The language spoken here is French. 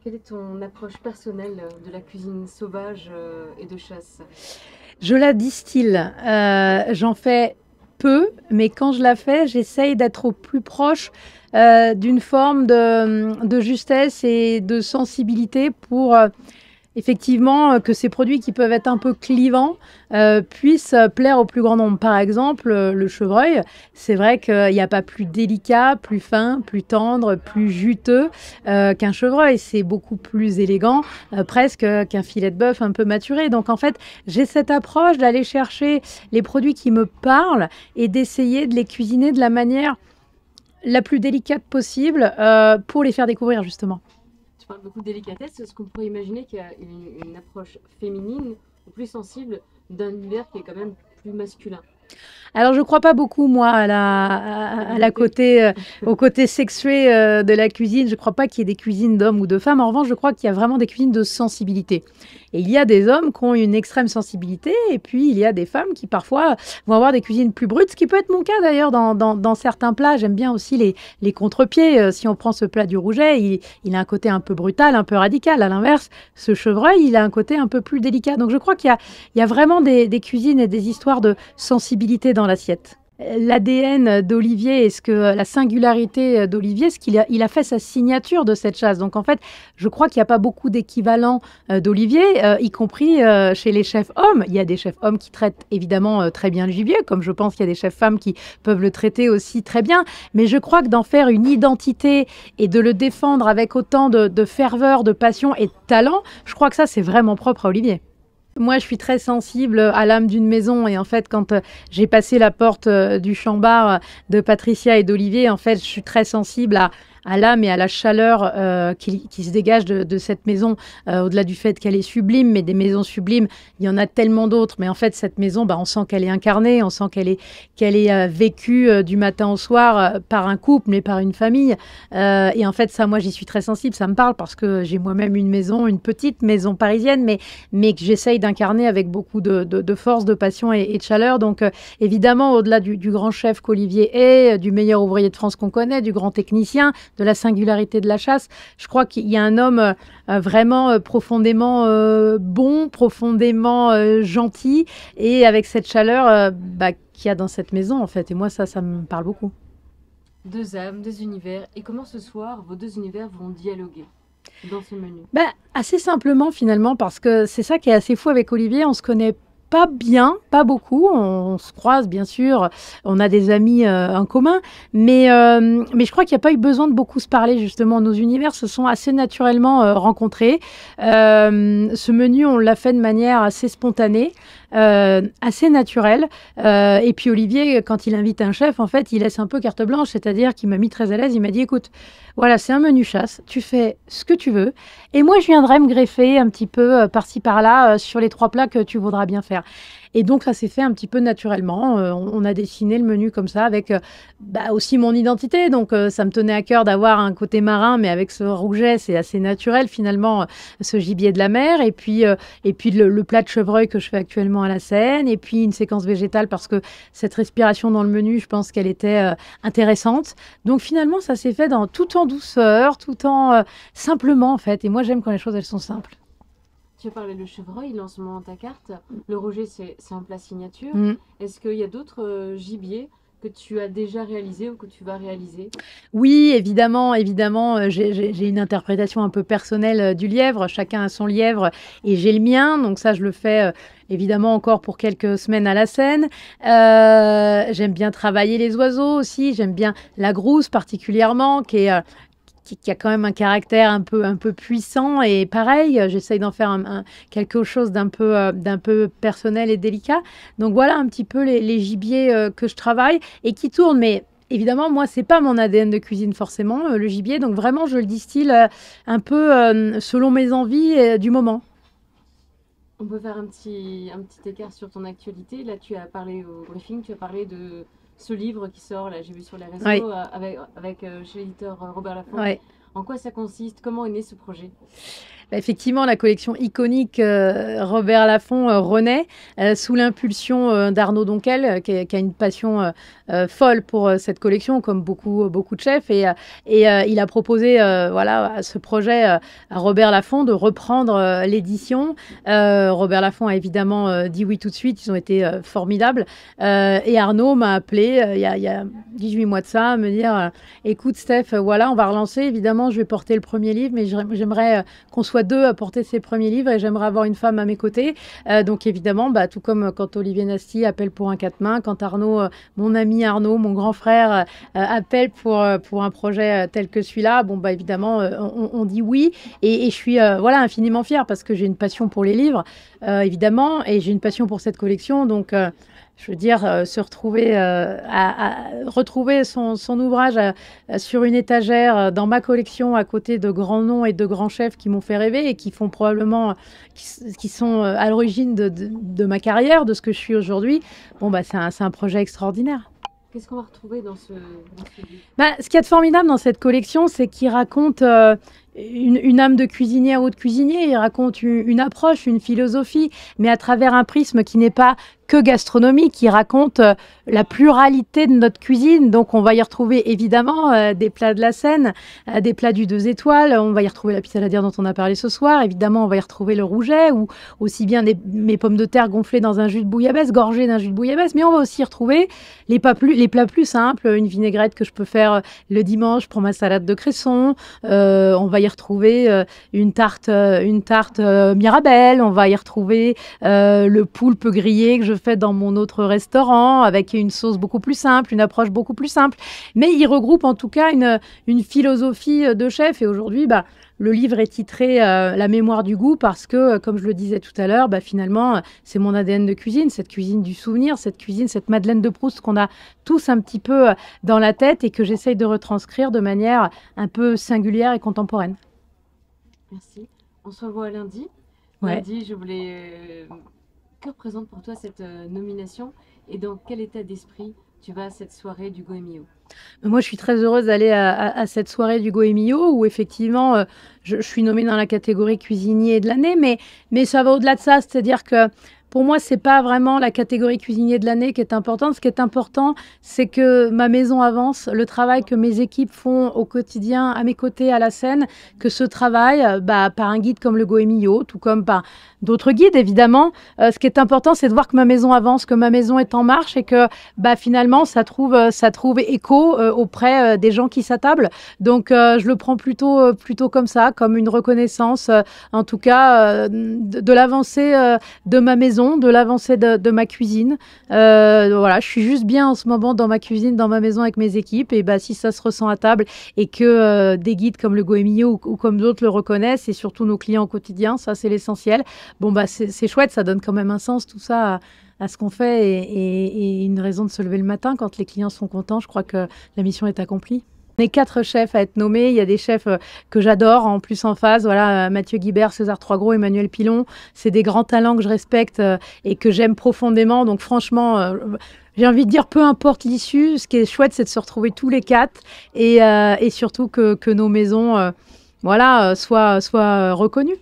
Quelle est ton approche personnelle de la cuisine sauvage et de chasse? Je la distille. J'en fais peu, mais quand je la fais, j'essaye d'être au plus proche d'une forme de justesse et de sensibilité pour effectivement que ces produits qui peuvent être un peu clivants puissent plaire au plus grand nombre. Par exemple, le chevreuil, c'est vrai qu'il n'y a pas plus délicat, plus fin, plus tendre, plus juteux qu'un chevreuil. C'est beaucoup plus élégant, presque qu'un filet de bœuf un peu maturé. Donc en fait, j'ai cette approche d'aller chercher les produits qui me parlent et d'essayer de les cuisiner de la manière la plus délicate possible pour les faire découvrir justement. Tu parles beaucoup de délicatesse. Est-ce qu'on pourrait imaginer qu'il y a une approche féminine ou plus sensible d'un univers qui est quand même plus masculin? Alors, je crois pas beaucoup, moi, à la côté, au côté sexué de la cuisine. Je crois pas qu'il y ait des cuisines d'hommes ou de femmes. En revanche, je crois qu'il y a vraiment des cuisines de sensibilité. Et il y a des hommes qui ont une extrême sensibilité, et puis il y a des femmes qui parfois vont avoir des cuisines plus brutes, ce qui peut être mon cas d'ailleurs dans certains plats. J'aime bien aussi les contre-pieds. Si on prend ce plat du rouget, il a un côté un peu brutal, un peu radical. À l'inverse, ce chevreuil, il a un côté un peu plus délicat. Donc je crois qu'il y a vraiment des cuisines et des histoires de sensibilité dans l'assiette. L'ADN d'Olivier et ce que la singularité d'Olivier, ce il a fait sa signature de cette chasse. Donc en fait, je crois qu'il n'y a pas beaucoup d'équivalents d'Olivier, y compris chez les chefs hommes. Il y a des chefs hommes qui traitent évidemment très bien le gibier, comme je pense qu'il y a des chefs femmes qui peuvent le traiter aussi très bien. Mais je crois que d'en faire une identité et de le défendre avec autant de ferveur, de passion et de talent, je crois que ça c'est vraiment propre à Olivier. Moi, je suis très sensible à l'âme d'une maison et en fait, quand j'ai passé la porte du champ-bar de Patricia et d'Olivier, en fait, je suis très sensible à l'âme et à la chaleur qui se dégage de cette maison, au-delà du fait qu'elle est sublime, mais des maisons sublimes, il y en a tellement d'autres. Mais en fait, cette maison, bah, on sent qu'elle est incarnée, on sent qu'elle est vécue du matin au soir par un couple, mais par une famille. Et en fait, ça, moi, j'y suis très sensible. Ça me parle parce que j'ai moi-même une maison, une petite maison parisienne, mais que j'essaye d'incarner avec beaucoup de force, de passion et de chaleur. Donc, évidemment, au-delà du grand chef qu'Olivier est, du meilleur ouvrier de France qu'on connaît, du grand technicien, de la singularité de la chasse, je crois qu'il y a un homme vraiment profondément bon, profondément gentil, et avec cette chaleur bah, qu'il y a dans cette maison, en fait. Et moi, ça me parle beaucoup. Deux âmes, deux univers. Et comment ce soir vos deux univers vont dialoguer dans ce menu? Bah, assez simplement finalement, parce que c'est ça qui est assez fou avec Olivier, on se connaît pas bien, pas beaucoup, on se croise bien sûr, on a des amis en commun, mais je crois qu'il n'y a pas eu besoin de beaucoup se parler justement, nos univers se sont assez naturellement rencontrés. Ce menu, on l'a fait de manière assez spontanée, assez naturelle, et puis Olivier, quand il invite un chef, en fait, il laisse un peu carte blanche, c'est-à-dire qu'il m'a mis très à l'aise, il m'a dit, écoute, voilà, c'est un menu chasse, tu fais ce que tu veux, et moi, je viendrai me greffer un petit peu par-ci par-là sur les trois plats que tu voudras bien faire. Et donc, ça s'est fait un petit peu naturellement. On a dessiné le menu comme ça, avec bah, aussi mon identité. Donc, ça me tenait à cœur d'avoir un côté marin, mais avec ce rouget, c'est assez naturel finalement, ce gibier de la mer. Et puis le plat de chevreuil que je fais actuellement à la Seine. Et puis une séquence végétale parce que cette respiration dans le menu, je pense qu'elle était intéressante. Donc, finalement, ça s'est fait tout en douceur, tout en simplement en fait. Et moi, j'aime quand les choses, elles sont simples. Tu as parlé de chevreuil, il est en ce moment ta carte. Le rouget, c'est un plat signature. Mm. Est-ce qu'il y a d'autres gibiers que tu as déjà réalisés ou que tu vas réaliser? Oui, évidemment, évidemment, j'ai une interprétation un peu personnelle du lièvre. Chacun a son lièvre et j'ai le mien. Donc ça, je le fais évidemment encore pour quelques semaines à la Seine. J'aime bien travailler les oiseaux aussi. J'aime bien la grousse particulièrement, qui a quand même un caractère un peu puissant. Et pareil, j'essaye d'en faire quelque chose d'un peu personnel et délicat. Donc voilà un petit peu les gibiers que je travaille et qui tournent. Mais évidemment, moi, c'est pas mon ADN de cuisine forcément, le gibier. Donc vraiment, je le distille un peu selon mes envies du moment. On peut faire un petit écart sur ton actualité. Là, tu as parlé au briefing, tu as parlé de ce livre qui sort, là, j'ai vu sur les Oui, réseaux, avec chez l'éditeur Robert Laffont. ouais. En quoi ça consiste? Comment est né ce projet? Effectivement, la collection iconique Robert Laffont renaît sous l'impulsion d'Arnaud Donquel, qui a une passion folle pour cette collection, comme beaucoup de chefs. Et il a proposé voilà, à ce projet à Robert Laffont de reprendre l'édition. Robert Laffont a évidemment dit oui tout de suite. Ils ont été formidables. Et Arnaud m'a appelé il y a 18 mois de ça, à me dire écoute Steph, voilà, on va relancer. Évidemment, je vais porter le premier livre, mais j'aimerais qu'on soit deux à porter ces premiers livres et j'aimerais avoir une femme à mes côtés. Donc évidemment, tout comme quand Olivier Nasty appelle pour un quatre mains, quand Arnaud, mon ami Arnaud, mon grand frère, appelle pour un projet tel que celui-là, évidemment, on dit oui. Et je suis voilà, infiniment fière parce que j'ai une passion pour les livres, évidemment, et j'ai une passion pour cette collection. Donc, je veux dire, se retrouver, retrouver son ouvrage sur une étagère dans ma collection à côté de grands noms et de grands chefs qui m'ont fait rêver et qui font probablement, qui sont à l'origine de ma carrière, de ce que je suis aujourd'hui. C'est un projet extraordinaire. Qu'est-ce qu'on va retrouver dans ce livre? Ce qu'il y a de formidable dans cette collection, c'est qu'il raconte une âme de cuisinière ou de cuisinier, il raconte une approche, une philosophie, mais à travers un prisme qui n'est pas que gastronomique, qui raconte la pluralité de notre cuisine. Donc on va y retrouver évidemment des plats de la Seine, des plats du 2 étoiles, on va y retrouver la pizza à dire dont on a parlé ce soir, évidemment on va y retrouver le rouget, ou aussi bien mes pommes de terre gonflées dans un jus de bouillabaisse, gorgées d'un jus de bouillabaisse, mais on va aussi y retrouver les plats plus simples, une vinaigrette que je peux faire le dimanche pour ma salade de cresson, on va y retrouver une tarte Mirabelle, on va y retrouver le poulpe grillé que je fais dans mon autre restaurant avec une sauce beaucoup plus simple, une approche beaucoup plus simple. Mais il regroupe en tout cas une philosophie de chef. Et aujourd'hui, le livre est titré La mémoire du goût parce que, comme je le disais tout à l'heure, finalement, c'est mon ADN de cuisine, cette cuisine du souvenir, cette cuisine, cette Madeleine de Proust qu'on a tous un petit peu dans la tête et que j'essaye de retranscrire de manière un peu singulière et contemporaine. Merci. On se revoit lundi. Ouais. Lundi, je voulais... Que représente pour toi cette nomination et dans quel état d'esprit tu vas à cette soirée du Goemio? Moi, je suis très heureuse d'aller à cette soirée du Goemio où effectivement, je suis nommée dans la catégorie cuisinier de l'année, mais ça va au-delà de ça, c'est-à-dire que pour moi, c'est pas vraiment la catégorie cuisinier de l'année qui est importante. Ce qui est important, c'est que ma maison avance, le travail que mes équipes font au quotidien à mes côtés à la Seine, que ce travail, par un guide comme le Goemio, tout comme par d'autres guides, évidemment. Ce qui est important, c'est de voir que ma maison avance, que ma maison est en marche et que finalement, ça trouve écho auprès des gens qui s'attablent. Donc, je le prends plutôt comme ça, comme une reconnaissance, en tout cas, de l'avancée de ma maison, de l'avancée de ma cuisine. Voilà, je suis juste bien en ce moment dans ma cuisine, dans ma maison avec mes équipes. Et si ça se ressent à table et que des guides comme le Goemio ou comme d'autres le reconnaissent, et surtout nos clients au quotidien, ça c'est l'essentiel. C'est chouette, ça donne quand même un sens tout ça à ce qu'on fait et une raison de se lever le matin quand les clients sont contents. Je crois que la mission est accomplie. On est 4 chefs à être nommés. Il y a des chefs que j'adore, en plus en face. Voilà, Mathieu Guibert, César Troisgros, Emmanuel Pilon. C'est des grands talents que je respecte et que j'aime profondément. Donc franchement, j'ai envie de dire, peu importe l'issue, ce qui est chouette, c'est de se retrouver tous les 4 et surtout que nos maisons soient reconnues.